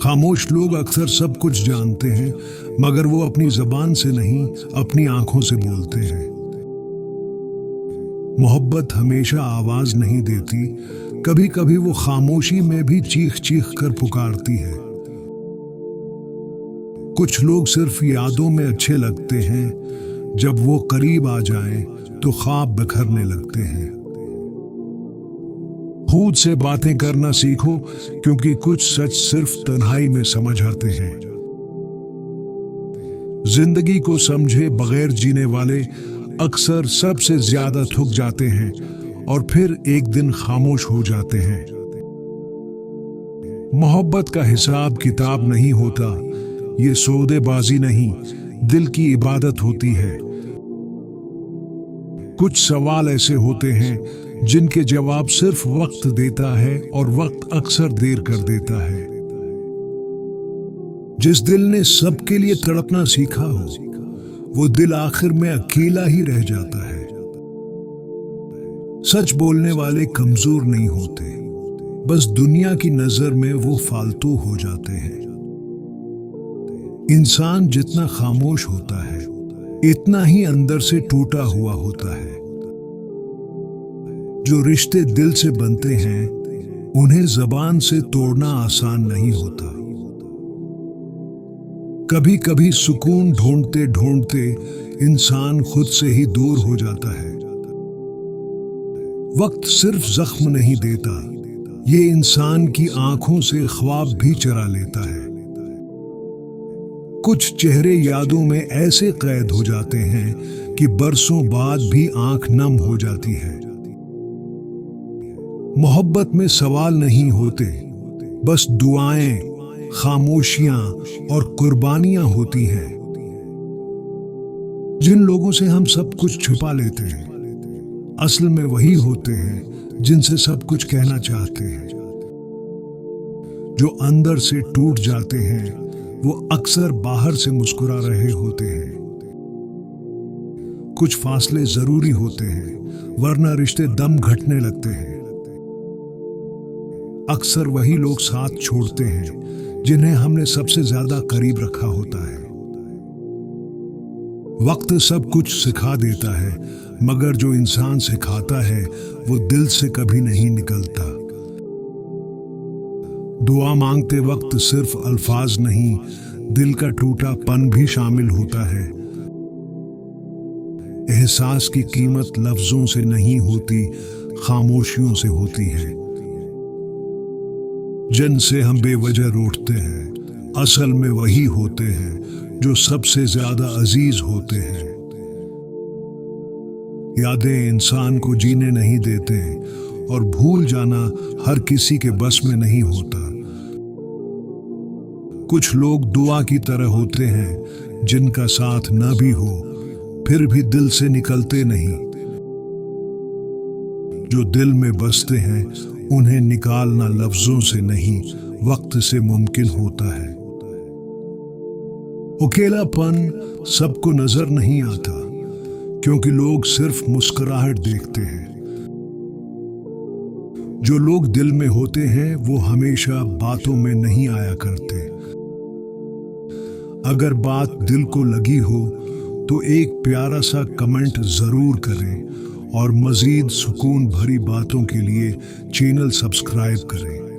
खामोश लोग अक्सर सब कुछ जानते हैं, मगर वो अपनी जबान से नहीं, अपनी आंखों से बोलते हैं। मोहब्बत हमेशा आवाज नहीं देती, कभी कभी वो खामोशी में भी चीख चीख कर पुकारती है। कुछ लोग सिर्फ यादों में अच्छे लगते हैं, जब वो करीब आ जाएं तो ख्वाब बिखरने लगते हैं। खुद से बातें करना सीखो, क्योंकि कुछ सच सिर्फ तन्हाई में समझ आते हैं। जिंदगी को समझे बगैर जीने वाले अक्सर सबसे ज्यादा थक जाते हैं और फिर एक दिन खामोश हो जाते हैं। मोहब्बत का हिसाब किताब नहीं होता, ये सौदेबाजी नहीं, दिल की इबादत होती है। कुछ सवाल ऐसे होते हैं जिनके जवाब सिर्फ वक्त देता है, और वक्त अक्सर देर कर देता है। जिस दिल ने सबके लिए तड़पना सीखा हो, वो दिल आखिर में अकेला ही रह जाता है। सच बोलने वाले कमजोर नहीं होते, बस दुनिया की नजर में वो फालतू हो जाते हैं। इंसान जितना खामोश होता है, इतना ही अंदर से टूटा हुआ होता है। जो रिश्ते दिल से बनते हैं, उन्हें जबान से तोड़ना आसान नहीं होता। कभी कभी सुकून ढूंढते ढूंढते इंसान खुद से ही दूर हो जाता है। वक्त सिर्फ जख्म नहीं देता, ये इंसान की आंखों से ख्वाब भी चुरा लेता है। कुछ चेहरे यादों में ऐसे कैद हो जाते हैं कि बरसों बाद भी आंख नम हो जाती है। मोहब्बत में सवाल नहीं होते, बस दुआएं, खामोशियां और कुर्बानियां होती हैं। जिन लोगों से हम सब कुछ छुपा लेते हैं, असल में वही होते हैं जिनसे सब कुछ कहना चाहते हैं। जो अंदर से टूट जाते हैं, वो अक्सर बाहर से मुस्कुरा रहे होते हैं। कुछ फासले जरूरी होते हैं, वरना रिश्ते दम घटने लगते हैं। अक्सर वही लोग साथ छोड़ते हैं जिन्हें हमने सबसे ज्यादा करीब रखा होता है। वक्त सब कुछ सिखा देता है, मगर जो इंसान सिखाता है वो दिल से कभी नहीं निकलता। दुआ मांगते वक्त सिर्फ अल्फाज नहीं, दिल का टूटापन भी शामिल होता है। एहसास की कीमत लफ्जों से नहीं होती, खामोशियों से होती है। जिनसे हम बेवजह रूठते हैं, असल में वही होते हैं जो सबसे ज्यादा अजीज होते हैं। यादें इंसान को जीने नहीं देते, और भूल जाना हर किसी के बस में नहीं होता। कुछ लोग दुआ की तरह होते हैं, जिनका साथ न भी हो, फिर भी दिल से निकलते नहीं। जो दिल में बसते हैं, उन्हें निकालना लफ्जों से नहीं, वक्त से मुमकिन होता है। अकेलापन सबको नजर नहीं आता, क्योंकि लोग सिर्फ मुस्कुराहट देखते हैं। जो लोग दिल में होते हैं, वो हमेशा बातों में नहीं आया करते। अगर बात दिल को लगी हो, तो एक प्यारा सा कमेंट जरूर करें, और मजीद सुकून भरी बातों के लिए चैनल सब्सक्राइब करें।